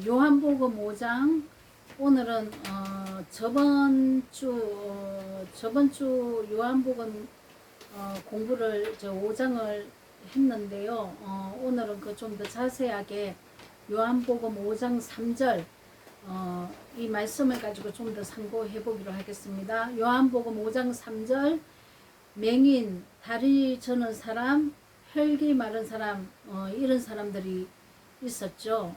요한복음 5장 오늘은 저번 주 요한복음 공부를 5장을 했는데요. 오늘은 그 좀 더 자세하게 요한복음 5장 3절 이 말씀을 가지고 좀 더 상고해 보기로 하겠습니다. 요한복음 5장 3절 맹인, 다리 저는 사람, 혈기 마른 사람 이런 사람들이 있었죠.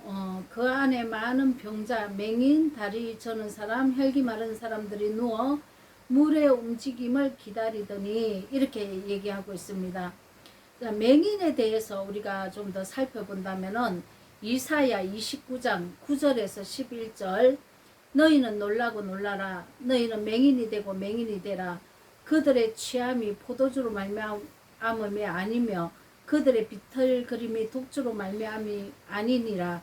그 안에 많은 병자, 맹인, 다리 저는 사람, 혈기 마른 사람들이 누워 물의 움직임을 기다리더니 이렇게 얘기하고 있습니다. 맹인에 대해서 우리가 좀 더 살펴본다면은 이사야 29장 9절에서 11절 너희는 놀라고 놀라라. 너희는 맹인이 되고 맹인이 되라. 그들의 취함이 포도주로 말미암음이 아니며 그들의 비틀거림이 독주로 말미암이 아니니라.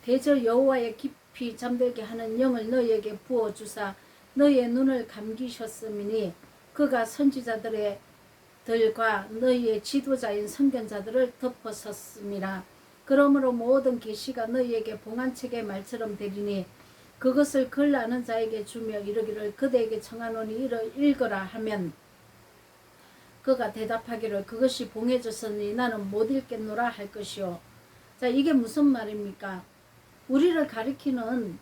대저 여호와의 깊이 잠들게 하는 영을 너희에게 부어주사 너희의 눈을 감기셨음이니 그가 선지자들의 들과 너희의 지도자인 선견자들을 덮어섰음이라. 그러므로 모든 계시가 너희에게 봉안책의 말처럼 되리니 그것을 글 아는 자에게 주며 이르기를 그대에게 청하노니 읽어라 하면 그가 대답하기를 그것이 봉해졌으니 나는 못 읽겠노라 할 것이요. 자, 이게 무슨 말입니까? 우리를 가리키는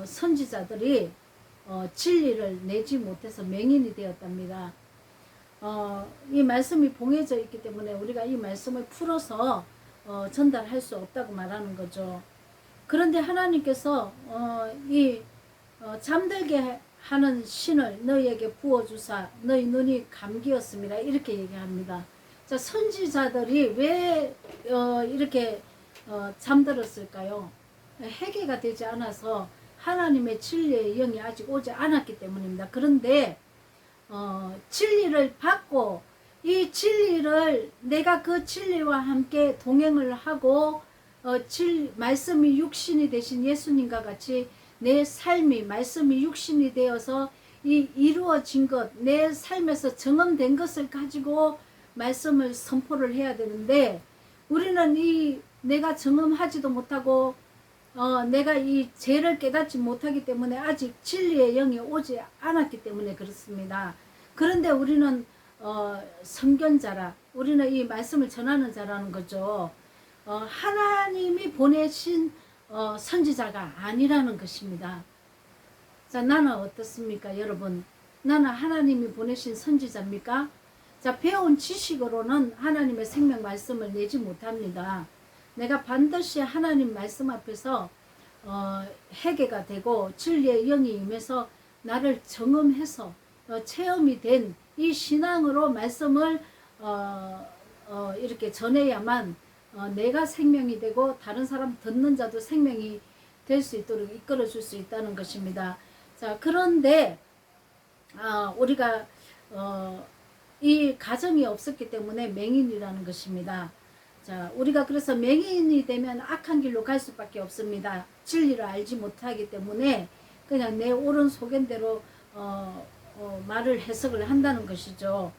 선지자들이 진리를 내지 못해서 맹인이 되었답니다. 이 말씀이 봉해져 있기 때문에 우리가 이 말씀을 풀어서 전달할 수 없다고 말하는 거죠. 그런데 하나님께서 잠들게 하는 신을 너희에게 부어주사 너희 눈이 감기였습니다. 이렇게 얘기합니다. 자, 선지자들이 왜 이렇게 잠들었을까요? 회개가 되지 않아서 하나님의 진리의 영이 아직 오지 않았기 때문입니다. 그런데 진리를 받고 이 진리를 내가 그 진리와 함께 동행을 하고 말씀이 육신이 되신 예수님과 같이 내 삶이 말씀이 육신이 되어서 이 이루어진 것, 내 삶에서 경험된 것을 가지고 말씀을 선포를 해야 되는데 우리는 이 내가 경험하지도 못하고 내가 이 죄를 깨닫지 못하기 때문에 아직 진리의 영이 오지 않았기 때문에 그렇습니다. 그런데 우리는 선견자라, 우리는 이 말씀을 전하는 자라는 거죠. 하나님이 보내신 선지자가 아니라는 것입니다. 자, 나는 어떻습니까, 여러분? 나는 하나님이 보내신 선지자입니까? 자, 배운 지식으로는 하나님의 생명 말씀을 내지 못합니다. 내가 반드시 하나님 말씀 앞에서 회개가 되고 진리의 영이 임해서 나를 경험해서 체험이 된 이 신앙으로 말씀을 이렇게 전해야만 내가 생명이 되고 다른 사람 듣는 자도 생명이 될 수 있도록 이끌어 줄 수 있다는 것입니다. 자, 그런데 우리가 이 가정이 없었기 때문에 맹인이라는 것입니다. 자, 우리가 그래서 맹인이 되면 악한 길로 갈 수밖에 없습니다. 진리를 알지 못하기 때문에 그냥 내 옳은 속견대로 말을 해석을 한다는 것이죠.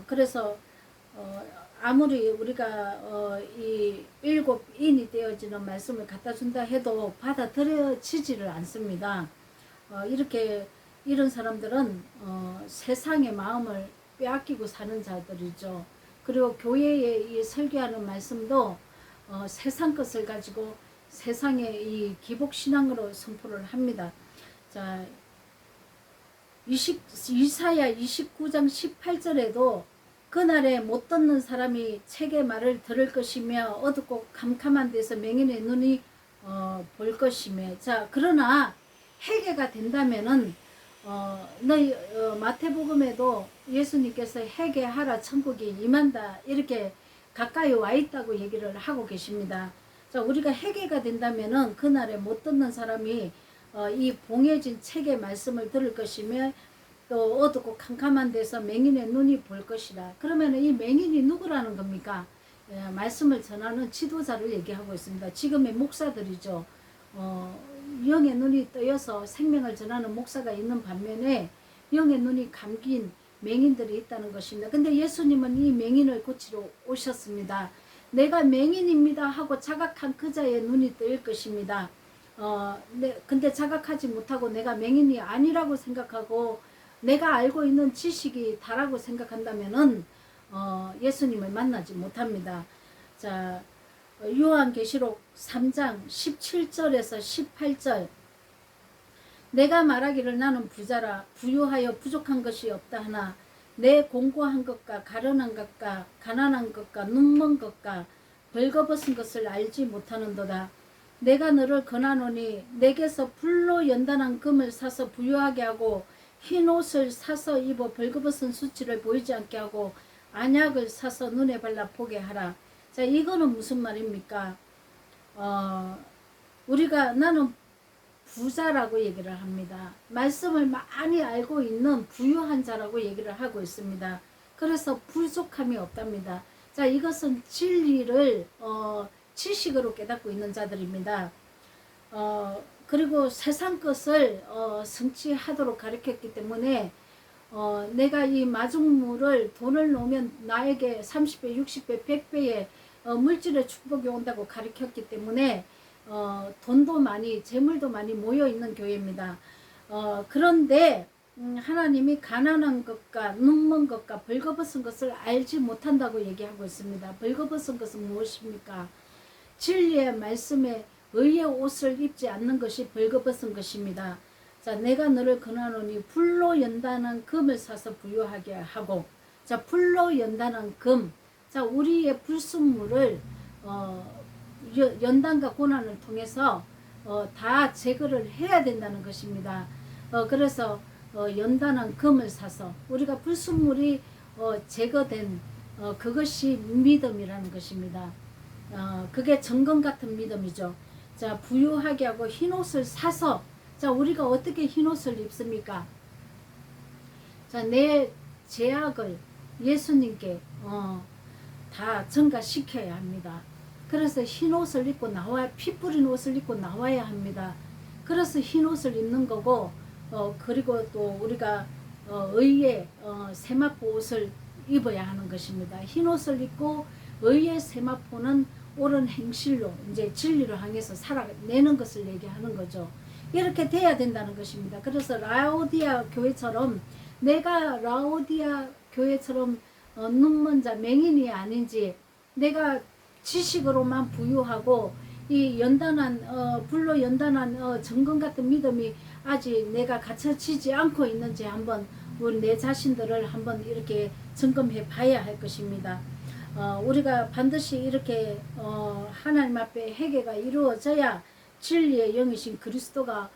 그래서 아무리 우리가 이 7인이 되어지는 말씀을 갖다 준다 해도 받아들여지지를 않습니다. 이렇게 이런 사람들은 세상의 마음을 빼앗기고 사는 자들이죠. 그리고 교회에 이 설교하는 말씀도 세상 것을 가지고 세상의 이 기복신앙으로 선포를 합니다. 자, 이사야 29장 18절에도 그날에 못 듣는 사람이 책의 말을 들을 것이며 어둡고 캄캄한 데서 맹인의 눈이 볼 것이며. 자, 그러나 회개가 된다면은 너희 마태복음에도 예수님께서 회개하라 천국이 임한다 이렇게 가까이 와 있다고 얘기를 하고 계십니다. 자, 우리가 회개가 된다면은 그날에 못 듣는 사람이 이 봉해진 책의 말씀을 들을 것이며 또 어둡고 캄캄한 데서 맹인의 눈이 볼 것이라. 그러면 이 맹인이 누구라는 겁니까? 말씀을 전하는 지도자를 얘기하고 있습니다. 지금의 목사들이죠. 영의 눈이 떠여서 생명을 전하는 목사가 있는 반면에 영의 눈이 감긴 맹인들이 있다는 것입니다. 근데 예수님은 이 맹인을 고치러 오셨습니다. 내가 맹인입니다 하고 자각한 그자의 눈이 뜨일 것입니다. 근데 자각하지 못하고 내가 맹인이 아니라고 생각하고 내가 알고 있는 지식이 다라고 생각한다면은 예수님을 만나지 못합니다. 자, 요한계시록 3장 17절에서 18절. 내가 말하기를 나는 부자라 부유하여 부족한 것이 없다 하나 내 공고한 것과 가련한 것과 가난한 것과 눈먼 것과 벌거벗은 것을 알지 못하는도다. 내가 너를 권하노니 내게서 불로 연단한 금을 사서 부유하게 하고 흰 옷을 사서 입어 벌거벗은 수치를 보이지 않게 하고 안약을 사서 눈에 발라 보게 하라. 자, 이거는 무슨 말입니까? 우리가 나는 부자라고 얘기를 합니다. 말씀을 많이 알고 있는 부유한 자라고 얘기를 하고 있습니다. 그래서 부족함이 없답니다. 자, 이것은 진리를 지식으로 깨닫고 있는 자들입니다. 그리고 세상 것을 성취하도록 가르쳤기 때문에 내가 이 마중물을 돈을 놓으면 나에게 30배, 60배, 100배의 물질의 축복이 온다고 가르쳤기 때문에 돈도 많이 재물도 많이 모여 있는 교회입니다. 그런데 하나님이 가난한 것과 눈먼 것과 벌거벗은 것을 알지 못한다고 얘기하고 있습니다. 벌거벗은 것은 무엇입니까? 진리의 말씀에 의의 옷을 입지 않는 것이 벌거벗은 것입니다. 자, 내가 너를 권하노니 불로 연단한 금을 사서 부유하게 하고, 자, 불로 연단한 금, 자, 우리의 불순물을 연단과 고난을 통해서 다 제거를 해야 된다는 것입니다. 그래서 연단한 금을 사서 우리가 불순물이 제거된 그것이 믿음이라는 것입니다. 그게 정금 같은 믿음이죠. 자, 부유하게 하고 흰옷을 사서, 자, 우리가 어떻게 흰옷을 입습니까? 자, 내 죄악을 예수님께 다 전가시켜야 합니다. 그래서 흰옷을 입고 나와야, 피 뿌린 옷을 입고 나와야 합니다. 그래서 흰옷을 입는 거고, 그리고 또 우리가 의의 세마포 옷을 입어야 하는 것입니다. 흰옷을 입고 의의 세마포는 옳은 행실로 이제 진리로 향해서 살아내는 것을 얘기하는 거죠. 이렇게 돼야 된다는 것입니다. 그래서 라오디아 교회처럼 내가 라오디아 교회처럼 눈먼 자 맹인이 아닌지, 내가 지식으로만 부유하고 이 연단한 불로 연단한 정금 같은 믿음이 아직 내가 갖춰지지 않고 있는지 한번 우리 내 자신들을 한번 이렇게 점검해 봐야 할 것입니다. 우리가 반드시 이렇게 하나님 앞에 회개가 이루어져야 진리의 영이신 그리스도가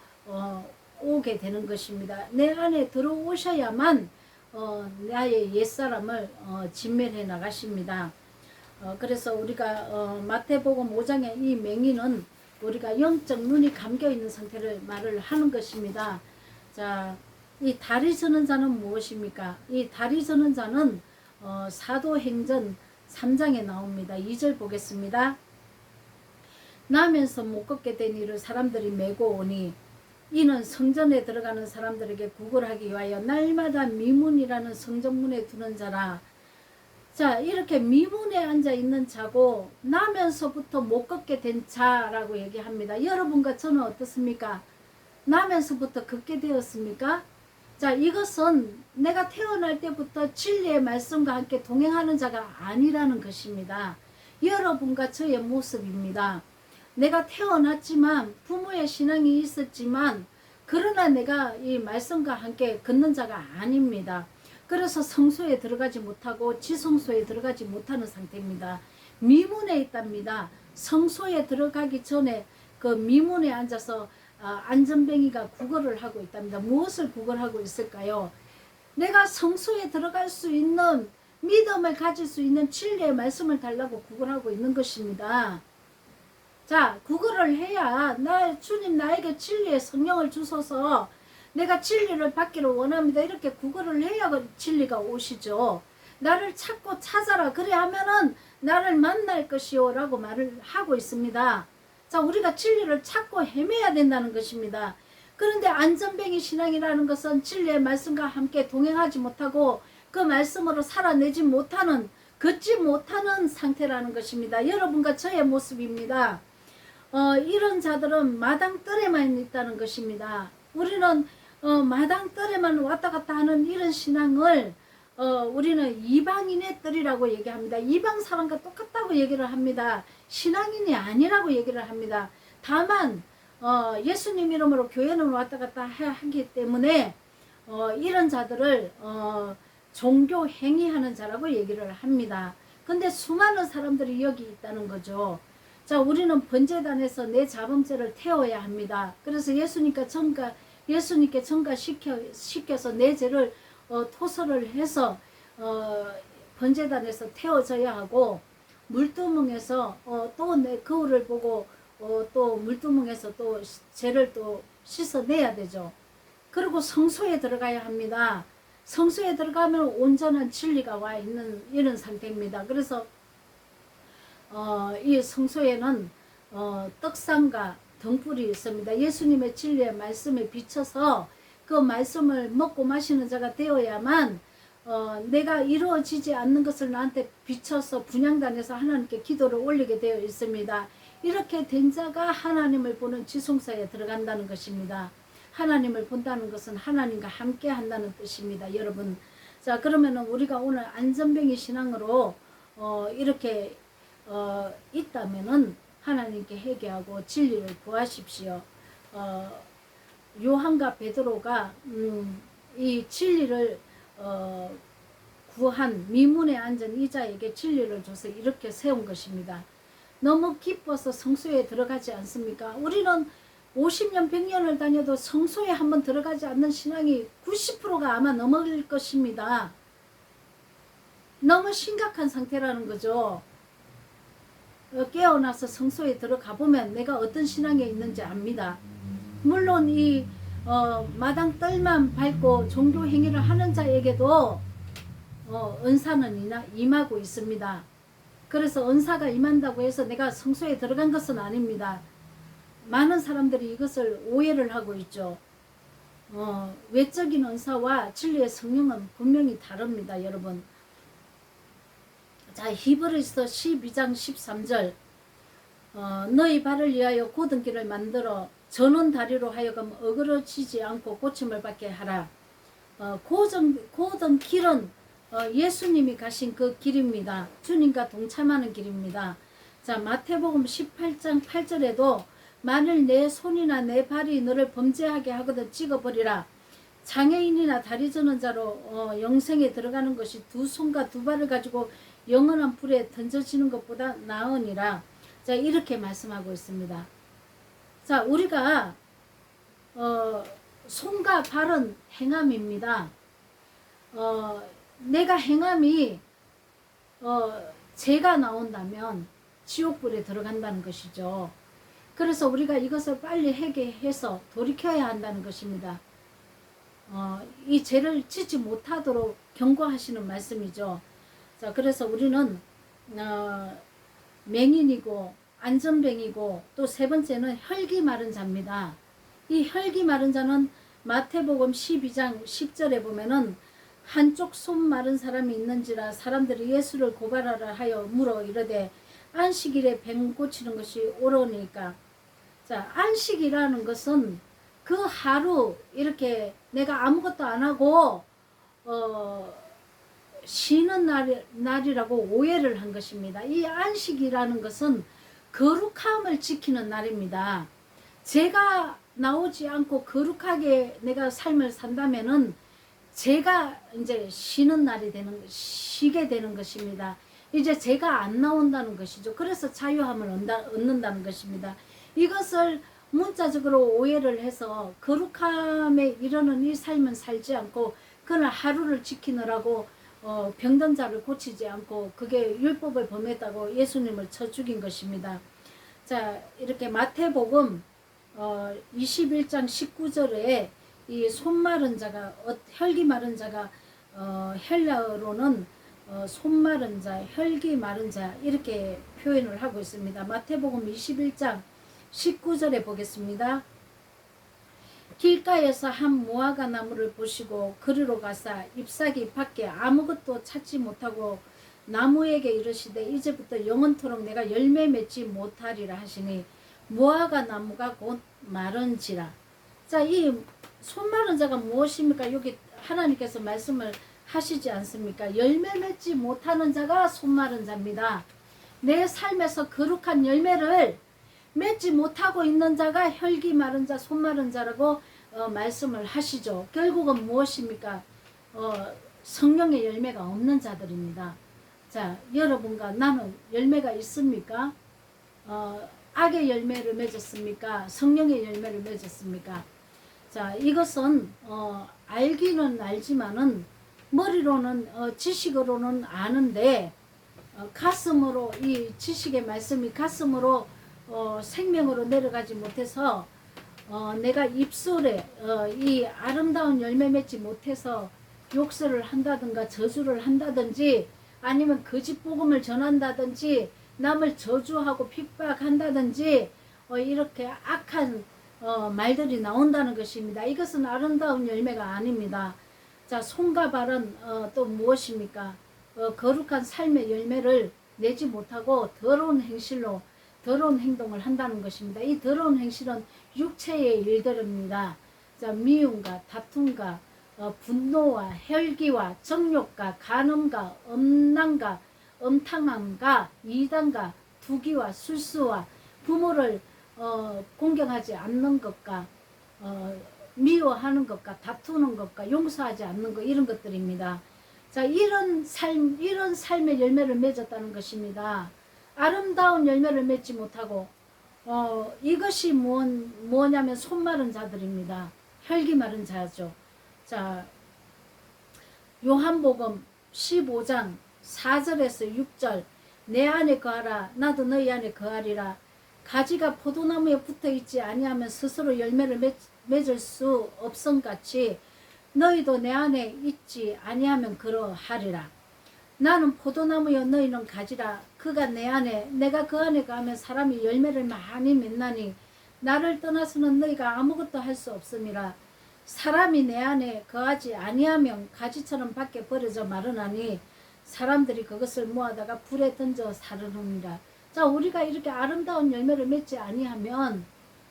오게 되는 것입니다. 내 안에 들어오셔야만 나의 옛사람을 진멸해 나가십니다. 그래서 우리가 마태복음 5장의 이 맹인은 우리가 영적 눈이 감겨 있는 상태를 말을 하는 것입니다. 자, 이 다리 저는 자는 무엇입니까? 이 다리 저는 자는 사도행전 3장에 나옵니다. 2절 보겠습니다. 나면서 못 걷게 된 이를 사람들이 메고 오니 이는 성전에 들어가는 사람들에게 구걸하기 위하여 날마다 미문이라는 성전문에 두는 자라. 자, 이렇게 미문에 앉아 있는 자고 나면서부터 못 걷게 된 자라고 얘기합니다. 여러분과 저는 어떻습니까? 나면서부터 걷게 되었습니까? 자, 이것은 내가 태어날 때부터 진리의 말씀과 함께 동행하는 자가 아니라는 것입니다. 여러분과 저의 모습입니다. 내가 태어났지만 부모의 신앙이 있었지만 그러나 내가 이 말씀과 함께 걷는 자가 아닙니다. 그래서 성소에 들어가지 못하고 지성소에 들어가지 못하는 상태입니다. 미문에 있답니다. 성소에 들어가기 전에 그 미문에 앉아서 안전뱅이가 구걸을 하고 있답니다. 무엇을 구걸하고 있을까요? 내가 성소에 들어갈 수 있는 믿음을 가질 수 있는 진리의 말씀을 달라고 구걸하고 있는 것입니다. 자, 구걸을 해야 주님 나에게 진리의 성령을 주소서 내가 진리를 받기를 원합니다. 이렇게 구걸을 해야 진리가 오시죠. 나를 찾고 찾아라. 그래 하면은 나를 만날 것이요 라고 말을 하고 있습니다. 자, 우리가 진리를 찾고 헤매야 된다는 것입니다. 그런데 안전뱅이 신앙이라는 것은 진리의 말씀과 함께 동행하지 못하고 그 말씀으로 살아내지 못하는, 걷지 못하는 상태라는 것입니다. 여러분과 저의 모습입니다. 이런 자들은 마당떨에만 있다는 것입니다. 우리는 마당떨에만 왔다 갔다 하는 이런 신앙을 우리는 이방인의 뜰이라고 얘기합니다. 이방 사람과 똑같다고 얘기를 합니다. 신앙인이 아니라고 얘기를 합니다. 다만 예수님 이름으로 교회는 왔다 갔다 하기 때문에 이런 자들을 종교 행위하는 자라고 얘기를 합니다. 근데 수많은 사람들이 여기 있다는 거죠. 자, 우리는 번제단에서 내 자범죄를 태워야 합니다. 그래서 예수님께 전가시켜서 내 죄를 토설을 해서 번제단에서 태워져야 하고, 물두멍에서 또 내 거울을 보고 또 물두멍에서 또 죄를 또 씻어내야 되죠. 그리고 성소에 들어가야 합니다. 성소에 들어가면 온전한 진리가 와 있는 이런 상태입니다. 그래서 이 성소에는 떡상과 등불이 있습니다. 예수님의 진리의 말씀에 비춰서 그 말씀을 먹고 마시는 자가 되어야만 내가 이루어지지 않는 것을 나한테 비춰서 분향단에서 하나님께 기도를 올리게 되어 있습니다. 이렇게 된 자가 하나님을 보는 지성소에 들어간다는 것입니다. 하나님을 본다는 것은 하나님과 함께 한다는 뜻입니다, 여러분. 자, 그러면은 우리가 오늘 안전뱅이 신앙으로 이렇게 있다면은 하나님께 회개하고 진리를 구하십시오. 요한과 베드로가 이 진리를 구한 미문에 앉은 이자에게 진리를 줘서 이렇게 세운 것입니다. 너무 기뻐서 성소에 들어가지 않습니까? 우리는 50년 100년을 다녀도 성소에 한번 들어가지 않는 신앙이 90%가 아마 넘을 것입니다. 너무 심각한 상태라는 거죠. 깨어나서 성소에 들어가 보면 내가 어떤 신앙에 있는지 압니다. 물론 이 마당 뜰만 밟고 종교 행위를 하는 자에게도 은사는 임하고 있습니다. 그래서 은사가 임한다고 해서 내가 성소에 들어간 것은 아닙니다. 많은 사람들이 이것을 오해를 하고 있죠. 외적인 은사와 진리의 성령은 분명히 다릅니다, 여러분. 자, 히브리서 12장 13절 너희 발을 위하여 곧은 길을 만들어 저는 다리로 하여금 어그러지지 않고 고침을 받게 하라. 곧은 길은 예수님이 가신 그 길입니다. 주님과 동참하는 길입니다. 자, 마태복음 18장 8절에도 만일 내 손이나 내 발이 너를 범죄하게 하거든 찍어버리라. 장애인이나 다리 저는 자로 영생에 들어가는 것이 두 손과 두 발을 가지고 영원한 불에 던져지는 것보다 나으니라. 자, 이렇게 말씀하고 있습니다. 자, 우리가 손과 발은 행함입니다. 내가 행함이 죄가 나온다면 지옥불에 들어간다는 것이죠. 그래서 우리가 이것을 빨리 회개해서 돌이켜야 한다는 것입니다. 이 죄를 짓지 못하도록 경고하시는 말씀이죠. 자, 그래서 우리는 맹인이고 안전뱅이고 또 세 번째는 혈기 마른 자입니다. 이 혈기 마른 자는 마태복음 12장 10절에 보면은 한쪽 손 마른 사람이 있는지라 사람들이 예수를 고발하라 하여 물어 이르되 안식일에 병 고치는 것이 옳으니까. 자, 안식이라는 것은 그 하루 이렇게 내가 아무것도 안 하고 쉬는 날이라고 오해를 한 것입니다. 이 안식이라는 것은 거룩함을 지키는 날입니다. 죄가 나오지 않고 거룩하게 내가 삶을 산다면은 죄가 이제 쉬는 날이 쉬게 되는 것입니다. 이제 죄가 안 나온다는 것이죠. 그래서 자유함을 얻는다는 것입니다. 이것을 문자적으로 오해를 해서 거룩함에 이르는 이 삶은 살지 않고 그날 하루를 지키느라고 병든 자를 고치지 않고 그게 율법을 범했다고 예수님을 쳐 죽인 것입니다. 자, 이렇게 마태복음 21장 19절에 이 손 마른 자가 혈기 마른 자가 헬라어로는 손 마른 자, 혈기 마른 자 이렇게 표현을 하고 있습니다. 마태복음 21장 19절에 보겠습니다. 길가에서 한 무화과 나무를 보시고 그리로 가사 잎사귀 밖에 아무것도 찾지 못하고 나무에게 이르시되 이제부터 영원토록 내가 열매 맺지 못하리라 하시니 무화과 나무가 곧 마른지라. 자, 이 손마른 자가 무엇입니까? 여기 하나님께서 말씀을 하시지 않습니까? 열매 맺지 못하는 자가 손마른 자입니다. 내 삶에서 거룩한 열매를 맺지 못하고 있는 자가 혈기 마른 자, 손마른 자라고 말씀을 하시죠. 결국은 무엇입니까? 성령의 열매가 없는 자들입니다. 자, 여러분과 나는 열매가 있습니까? 악의 열매를 맺었습니까? 성령의 열매를 맺었습니까? 자, 이것은 알기는 알지만은 머리로는 지식으로는 아는데 가슴으로 이 지식의 말씀이 가슴으로 생명으로 내려가지 못해서 내가 입술에 이 아름다운 열매 맺지 못해서 욕설을 한다든가 저주를 한다든지 아니면 거짓 복음을 전한다든지 남을 저주하고 핍박한다든지 이렇게 악한 말들이 나온다는 것입니다. 이것은 아름다운 열매가 아닙니다. 자, 손과 발은 또 무엇입니까? 거룩한 삶의 열매를 내지 못하고 더러운 행실로 더러운 행동을 한다는 것입니다. 이 더러운 행실은 육체의 일들입니다. 자, 미움과 다툼과 분노와 혈기와 정욕과 간음과 음란과 음탕함과 이단과 투기와 술수와 부모를 공경하지 않는 것과 미워하는 것과 다투는 것과 용서하지 않는 것, 이런 것들입니다. 자, 이런 삶의 열매를 맺었다는 것입니다. 아름다운 열매를 맺지 못하고 이것이 뭐냐면 손마른 자들입니다. 혈기 마른 자죠. 자, 요한복음 15장 4절에서 6절, 내 안에 거하라 나도 너희 안에 거하리라. 가지가 포도나무에 붙어있지 아니하면 스스로 열매를 맺을 수 없음같이 너희도 내 안에 있지 아니하면 그러하리라. 나는 포도나무여 너희는 가지라. 그가 내 안에 내가 그 안에 거하면 사람이 열매를 많이 맺나니 나를 떠나서는 너희가 아무것도 할 수 없음이라. 사람이 내 안에 거하지 아니하면 가지처럼 밖에 버려져 마르나니 사람들이 그것을 모아다가 불에 던져 사르느니라. 자, 우리가 이렇게 아름다운 열매를 맺지 아니하면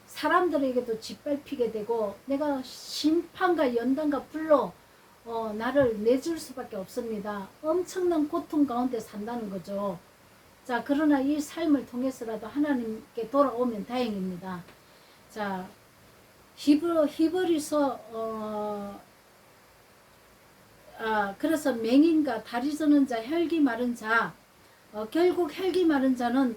사람들에게도 짓밟히게 되고 내가 심판과 연단과 불로 나를 내줄 수밖에 없습니다. 엄청난 고통 가운데 산다는 거죠. 자, 그러나 이 삶을 통해서라도 하나님께 돌아오면 다행입니다. 자, 히브리서 그래서 맹인과 다리 저는 자, 혈기 마른 자, 결국 혈기 마른 자는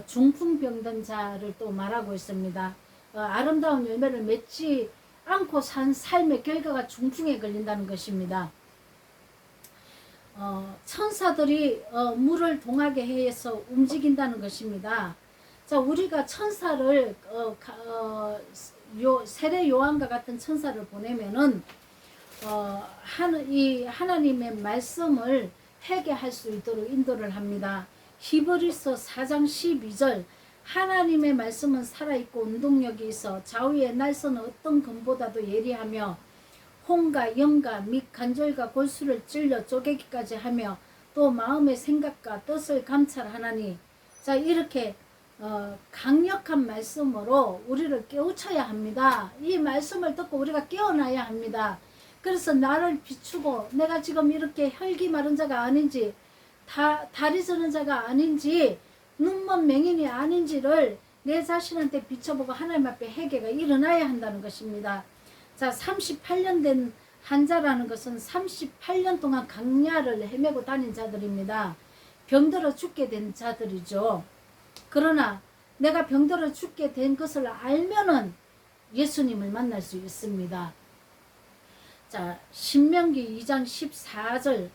중풍병든 자를 또 말하고 있습니다. 아름다운 열매를 맺지 않고 산 삶의 결과가 중풍에 걸린다는 것입니다. 천사들이 물을 동하게 해서 움직인다는 것입니다. 자, 우리가 천사를 세례 요한과 같은 천사를 보내면은 이 하나님의 말씀을 회개할 수 있도록 인도를 합니다. 히브리서 4장 12절, 하나님의 말씀은 살아있고 운동력이 있어 좌우의 날선 어떤 검보다도 예리하며 혼과 영과 및 관절과 골수를 찔러 쪼개기까지 하며 또 마음의 생각과 뜻을 감찰하나니. 자, 이렇게 강력한 말씀으로 우리를 깨우쳐야 합니다. 이 말씀을 듣고 우리가 깨어나야 합니다. 그래서 나를 비추고 내가 지금 이렇게 혈기 마른 자가 아닌지 다리 저는 자가 아닌지 눈먼 맹인이 아닌지를 내 자신한테 비춰보고 하나님 앞에 회개가 일어나야 한다는 것입니다. 자, 38년 된 한자라는 것은 38년 동안 강야를 헤매고 다닌 자들입니다. 병들어 죽게 된 자들이죠. 그러나 내가 병들어 죽게 된 것을 알면은 예수님을 만날 수 있습니다. 자, 신명기 2장 14절,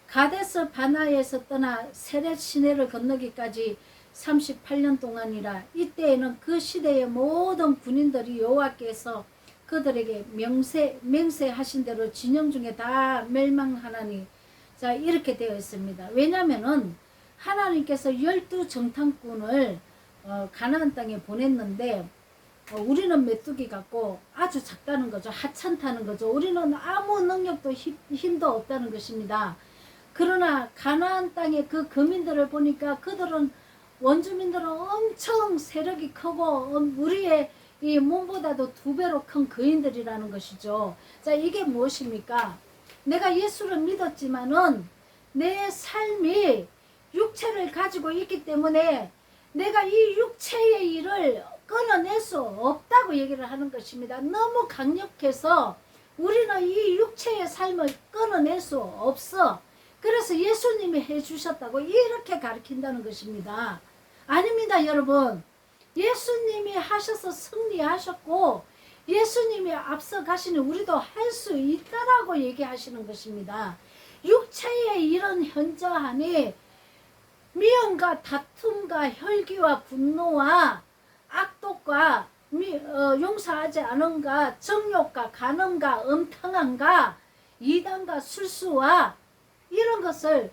가데스 바나에서 떠나 세렛 시내를 건너기까지 38년 동안이라. 이때에는 그 시대의 모든 군인들이 여호와께서 그들에게 맹세하신 대로 진영 중에 다 멸망하나니. 자, 이렇게 되어 있습니다. 왜냐면은 하나님께서 12정탐꾼을 가나안 땅에 보냈는데 우리는 메뚜기 같고 아주 작다는 거죠. 하찮다는 거죠. 우리는 아무 능력도 힘도 없다는 것입니다. 그러나 가나안 땅의 그 거민들을 보니까 그들은 원주민들은 엄청 세력이 크고 우리의 이 몸보다도 2배로 큰 거인들이라는 것이죠. 자, 이게 무엇입니까? 내가 예수를 믿었지만은 내 삶이 육체를 가지고 있기 때문에 내가 이 육체의 일을 끊어낼 수 없다고 얘기를 하는 것입니다. 너무 강력해서 우리는 이 육체의 삶을 끊어낼 수 없어. 그래서 예수님이 해주셨다고 이렇게 가르친다는 것입니다. 아닙니다, 여러분. 예수님이 하셔서 승리하셨고 예수님이 앞서 가시는 우리도 할 수 있다라고 얘기하시는 것입니다. 육체의 이런 현저함이 미움과 다툼과 혈기와 분노와 악독과 용서하지 않음과 정욕과 간음과 음탕함과 이단과 술수와 이런 것을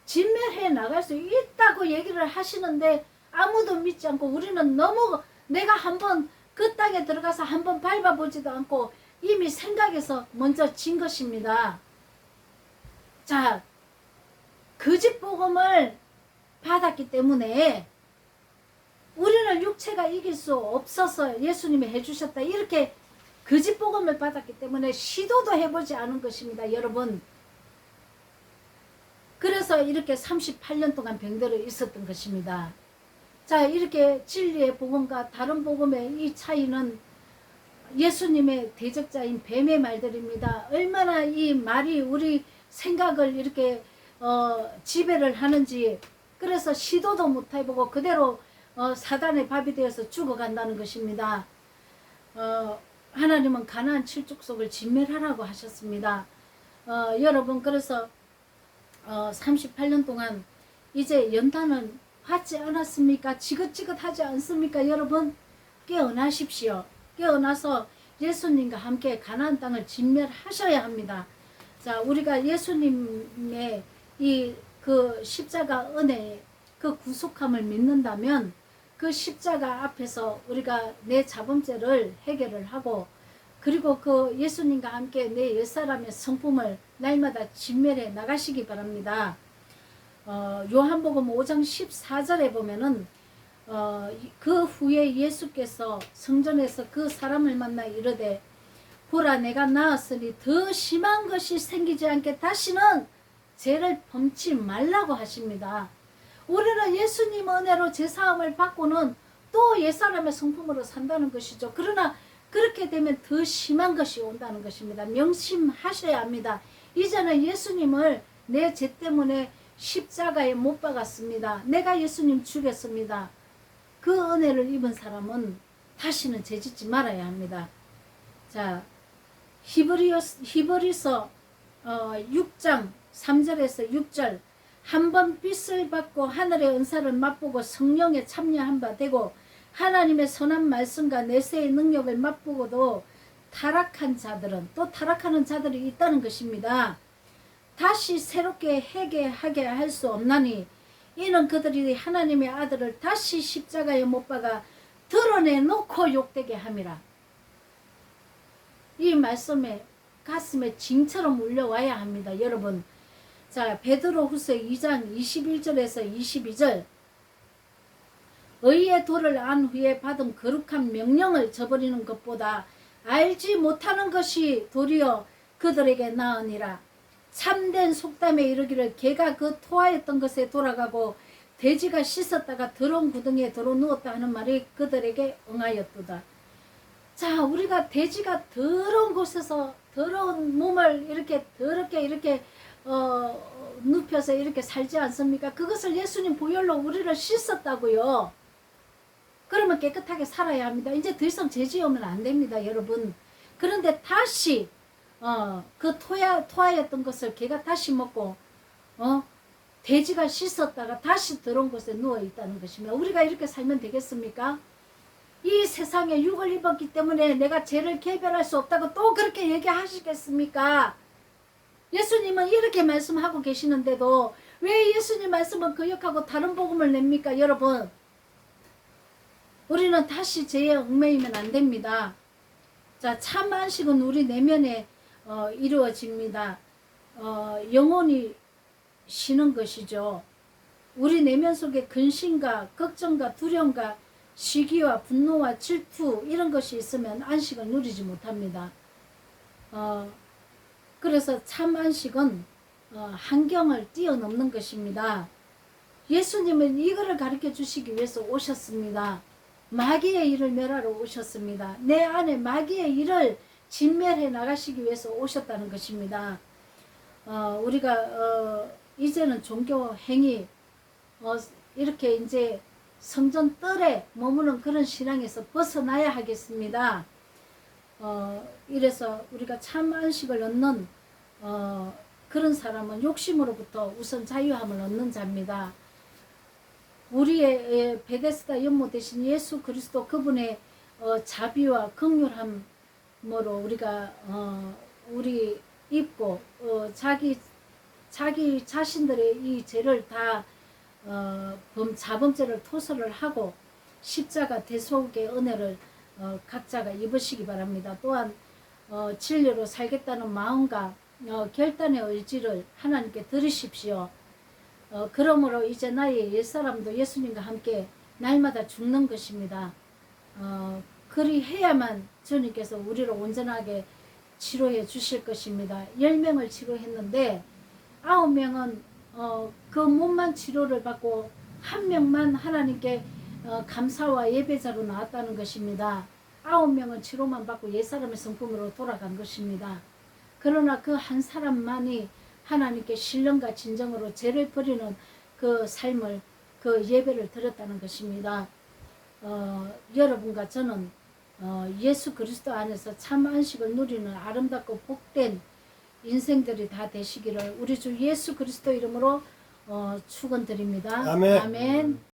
진멸해 나갈 수 있다고 얘기를 하시는데 아무도 믿지 않고 우리는 너무 내가 한번 그 땅에 들어가서 한번 밟아보지도 않고 이미 생각에서 먼저 진 것입니다. 자, 거짓 복음을 받았기 때문에 우리는 육체가 이길 수 없어서 예수님이 해주셨다. 이렇게 거짓 복음을 받았기 때문에 시도도 해보지 않은 것입니다, 여러분. 그래서 이렇게 38년 동안 병들어 있었던 것입니다. 자, 이렇게 진리의 복음과 다른 복음의 이 차이는 예수님의 대적자인 뱀의 말들입니다. 얼마나 이 말이 우리 생각을 이렇게 지배를 하는지. 그래서 시도도 못 해보고 그대로 사단의 밥이 되어서 죽어간다는 것입니다. 하나님은 가나안 7족속을 진멸하라고 하셨습니다. 여러분, 그래서 38년 동안 이제 연단은 받지 않았습니까? 지긋지긋하지 않습니까? 여러분, 깨어나십시오. 깨어나서 예수님과 함께 가나안 땅을 진멸하셔야 합니다. 자, 우리가 예수님의 그 십자가 은혜, 그 구속함을 믿는다면 그 십자가 앞에서 우리가 내 자범죄를 해결을 하고, 그리고 그 예수님과 함께 내 옛사람의 성품을 날마다 진멸해 나가시기 바랍니다. 요한복음 5장 14절에 보면은 그 후에 예수께서 성전에서 그 사람을 만나 이르되 보라, 내가 나았으니 더 심한 것이 생기지 않게 다시는 죄를 범치 말라고 하십니다. 우리는 예수님 은혜로 죄사함을 받고는 또 옛사람의 성품으로 산다는 것이죠. 그러나 그렇게 되면 더 심한 것이 온다는 것입니다. 명심하셔야 합니다. 이제는 예수님을 내 죄 때문에 십자가에 못 박았습니다. 내가 예수님 죽였습니다. 그 은혜를 입은 사람은 다시는 죄짓지 말아야 합니다. 자, 히브리서 6장 3절에서 6절, 한번 빛을 받고 하늘의 은사를 맛보고 성령에 참여한 바 되고 하나님의 선한 말씀과 내세의 능력을 맛보고도 타락한 자들은, 또 타락하는 자들이 있다는 것입니다. 다시 새롭게 회개하게 할 수 없나니 이는 그들이 하나님의 아들을 다시 십자가에 못 박아 드러내놓고 욕되게 함이라. 이 말씀에 가슴에 징처럼 울려와야 합니다, 여러분. 자, 베드로후서 2장 21절에서 22절, 의의 도를 안 후에 받은 거룩한 명령을 저버리는 것보다 알지 못하는 것이 도리어 그들에게 나으니라. 참된 속담에 이르기를 개가 그 토하였던 것에 돌아가고 돼지가 씻었다가 더러운 구덩이에 들어 누웠다 하는 말이 그들에게 응하였도다. 자, 우리가 돼지가 더러운 곳에서 더러운 몸을 이렇게 더럽게 이렇게 눕혀서 이렇게 살지 않습니까? 그것을 예수님 보혈로 우리를 씻었다고요. 그러면 깨끗하게 살아야 합니다. 이제 더 이상 죄 지으면 안 됩니다, 여러분. 그런데 다시 그 토하였던 것을 개가 다시 먹고 돼지가 씻었다가 다시 더러운 곳에 누워 있다는 것입니다. 우리가 이렇게 살면 되겠습니까? 이 세상에 육을 입었기 때문에 내가 죄를 개별할 수 없다고 또 그렇게 얘기하시겠습니까? 예수님은 이렇게 말씀하고 계시는데도 왜 예수님 말씀은 거역하고 다른 복음을 냅니까, 여러분? 우리는 다시 죄에 얽매이면 안 됩니다. 자, 참 안식은 우리 내면에 이루어집니다. 영혼이 쉬는 것이죠. 우리 내면 속에 근심과 걱정과 두려움과 시기와 분노와 질투 이런 것이 있으면 안식을 누리지 못합니다. 그래서 참 안식은 환경을 뛰어넘는 것입니다. 예수님은 이거를 가르쳐 주시기 위해서 오셨습니다. 마귀의 일을 멸하러 오셨습니다. 내 안에 마귀의 일을 진멸해 나가시기 위해서 오셨다는 것입니다. 우리가 이제는 종교 행위 이렇게 이제 성전 뜰에 머무는 그런 신앙에서 벗어나야 하겠습니다. 이래서 우리가 참 안식을 얻는 그런 사람은 욕심으로부터 우선 자유함을 얻는 자입니다. 우리의 베데스다 연못 대신 예수 그리스도 그분의 자비와 긍휼함으로 우리가 우리 입고 자기 자신들의 이 죄를 다 자범죄를 토설을 하고 십자가 대속의 은혜를 각자가 입으시기 바랍니다. 또한 진리로 살겠다는 마음과 결단의 의지를 하나님께 드리십시오. 그러므로 이제 나의 옛사람도 예수님과 함께 날마다 죽는 것입니다. 그리해야만 주님께서 우리를 온전하게 치료해 주실 것입니다. 10명을 치료했는데 9명은 그 몸만 치료를 받고 1명만 하나님께 감사와 예배자로 나왔다는 것입니다. 9명은 치료만 받고 옛사람의 성품으로 돌아간 것입니다. 그러나 그 한 사람만이 하나님께 신령과 진정으로 죄를 버리는 그 삶을 그 예배를 드렸다는 것입니다. 여러분과 저는 예수 그리스도 안에서 참 안식을 누리는 아름답고 복된 인생들이 다 되시기를 우리 주 예수 그리스도 이름으로 축원드립니다. 아멘. 아멘.